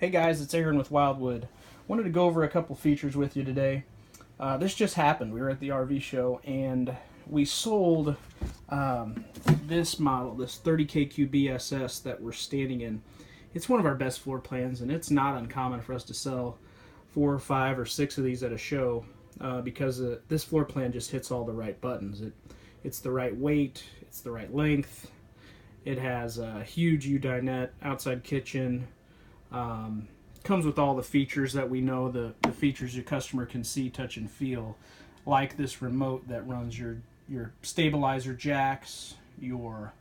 Hey guys, it's Aaron with Wildwood. Wanted to go over a couple features with you today. This just happened. We were at the RV show and we sold this model, this 30KQ BSS that we're standing in. It's one of our best floor plans, and it's not uncommon for us to sell 4 or 5 or 6 of these at a show because this floor plan just hits all the right buttons. It's the right weight, it's the right length, it has a huge U-dinette, outside kitchen, comes with all the features that we know, the features your customer can see, touch, and feel, like this remote that runs your stabilizer jacks, your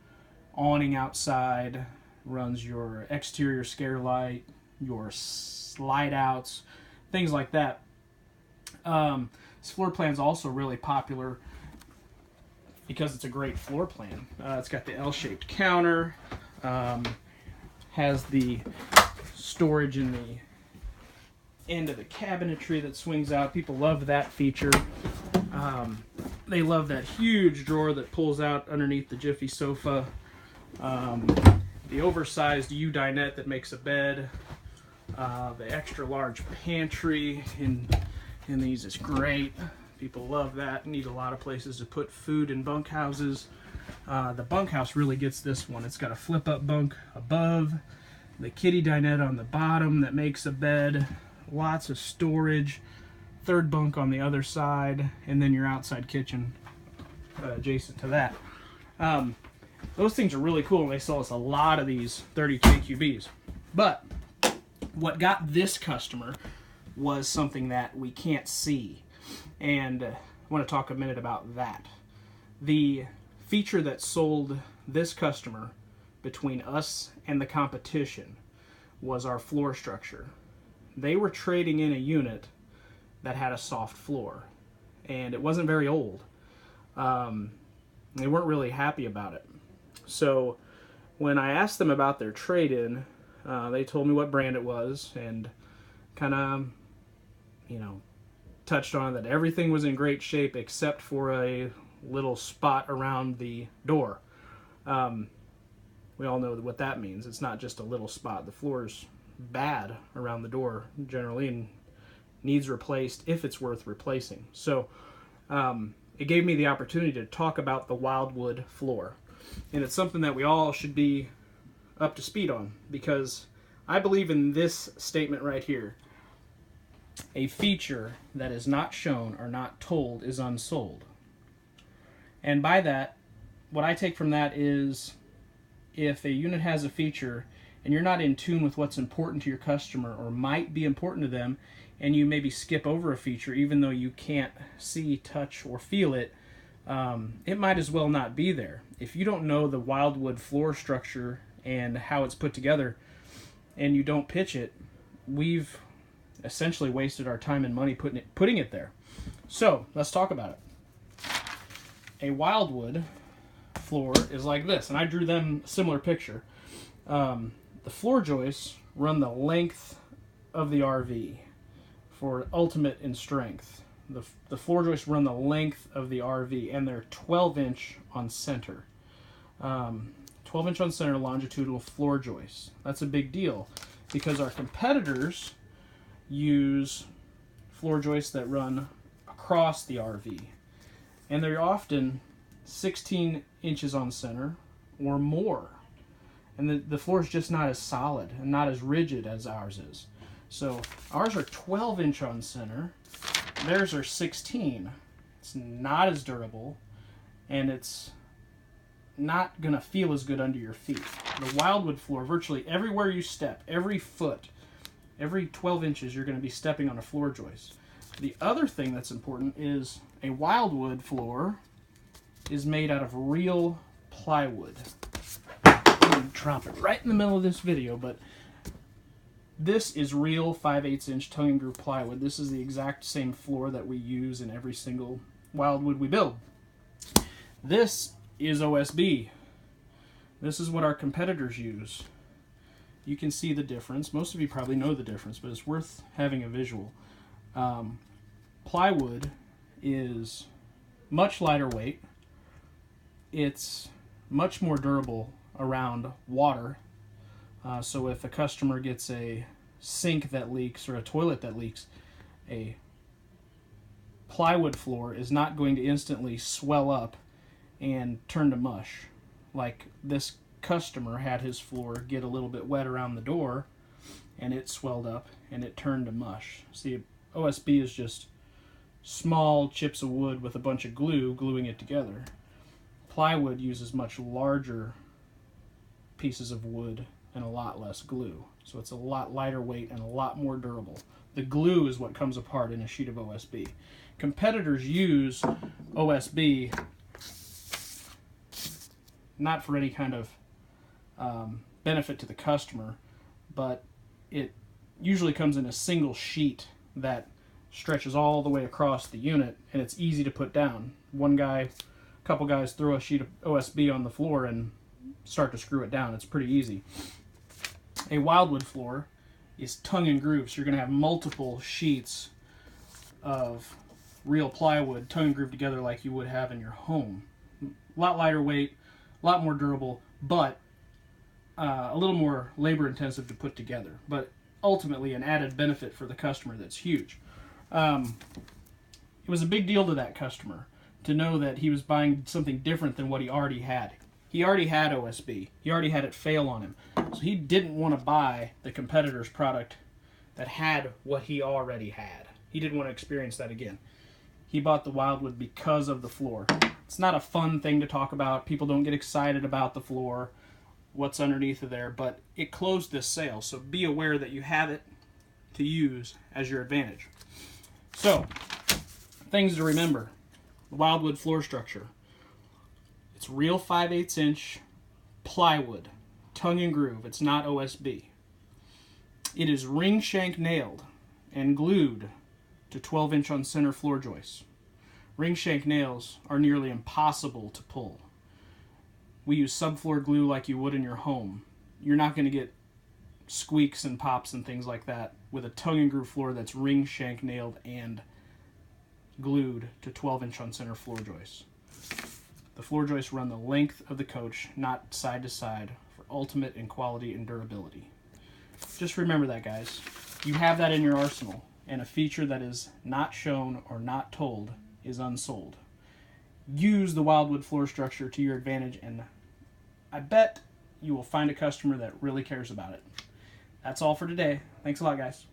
awning outside, runs your exterior scare light, your slide outs, things like that. This floor plan is also really popular because it's a great floor plan. It's got the L-shaped counter, has the storage in the end of the cabinetry that swings out. People love that feature. They love that huge drawer that pulls out underneath the Jiffy sofa. The oversized U-dinette that makes a bed. The extra large pantry in these is great. People love that. Need a lot of places to put food in bunkhouses. The bunkhouse really gets this one. It's got a flip-up bunk above, the kitty dinette on the bottom that makes a bed, lots of storage, third bunk on the other side, and then your outside kitchen adjacent to that. Those things are really cool, and they sell us a lot of these 30KQBs. But what got this customer was something that we can't see, and I want to talk a minute about that. The feature that sold this customer between us and the competition was our floor structure. They were trading in a unit that had a soft floor, and it wasn't very old. They weren't really happy about it. So when I asked them about their trade-in, they told me what brand it was and kind of, touched on that everything was in great shape except for a little spot around the door. We all know what that means. It's not just a little spot. The floor's bad around the door generally and needs replaced if it's worth replacing. So it gave me the opportunity to talk about the Wildwood floor. And it's something that we all should be up to speed on, because I believe in this statement right here. A feature that is not shown or not told is unsold. And by that, what I take from that is, if a unit has a feature and you're not in tune with what's important to your customer or might be important to them, and you maybe skip over a feature even though you can't see, touch, or feel it, it might as well not be there. If you don't know the Wildwood floor structure and how it's put together, and you don't pitch it, we've essentially wasted our time and money putting it there. So let's talk about it. A Wildwood floor is like this, and I drew them a similar picture. The floor joists run the length of the RV for ultimate in strength. The floor joists run the length of the RV, and they're 12-inch on center. 12-inch on center longitudinal floor joists. That's a big deal because our competitors use floor joists that run across the RV, and they're often 16 inches on center or more, and the floor is just not as solid and not as rigid as ours is. So ours are 12-inch on center, theirs are 16. It's not as durable, and it's not gonna feel as good under your feet. The Wildwood floor, virtually everywhere you step, every foot, every 12 inches, you're gonna be stepping on a floor joist. The other thing that's important is a Wildwood floor is made out of real plywood. I'm gonna drop it right in the middle of this video, but this is real 5/8" tongue and groove plywood. This is the exact same floor that we use in every single Wildwood we build. This is OSB. This is what our competitors use. You can see the difference. Most of you probably know the difference, but it's worth having a visual. Plywood is much lighter weight. It's much more durable around water. So if a customer gets a sink that leaks or a toilet that leaks, a plywood floor is not going to instantly swell up and turn to mush. Like this customer had his floor get a little bit wet around the door and it swelled up and it turned to mush. See, OSB is just small chips of wood with a bunch of glue gluing it together. Plywood uses much larger pieces of wood and a lot less glue. So it's a lot lighter weight and a lot more durable. The glue is what comes apart in a sheet of OSB. Competitors use OSB not for any kind of benefit to the customer, but it usually comes in a single sheet that stretches all the way across the unit, and it's easy to put down. A couple guys throw a sheet of OSB on the floor and start to screw it down. It's pretty easy. A Wildwood floor is tongue and groove, so you're going to have multiple sheets of real plywood tongue and groove together like you would have in your home. A lot lighter weight, a lot more durable, but a little more labor intensive to put together, but ultimately an added benefit for the customer that's huge. It was a big deal to that customer to know that he was buying something different than what he already had. He already had OSB. He already had it fail on him. So he didn't want to buy the competitor's product that had what he already had. He didn't want to experience that again. He bought the Wildwood because of the floor. It's not a fun thing to talk about. People don't get excited about the floor, what's underneath of there, but it closed this sale. So be aware that you have it to use as your advantage. So, things to remember. The Wildwood floor structure. It's real 5/8 inch plywood, tongue and groove. It's not OSB. It is ring shank nailed and glued to 12-inch on center floor joists. Ring shank nails are nearly impossible to pull. We use subfloor glue like you would in your home. You're not going to get squeaks and pops and things like that with a tongue and groove floor that's ring shank nailed and glued to 12-inch on center floor joists. The floor joists run the length of the coach, not side to side, for ultimate in quality and durability. Just remember that, guys. You have that in your arsenal, and a feature that is not shown or not told is unsold. Use the Wildwood floor structure to your advantage, and I bet you will find a customer that really cares about it. That's all for today. Thanks a lot, guys.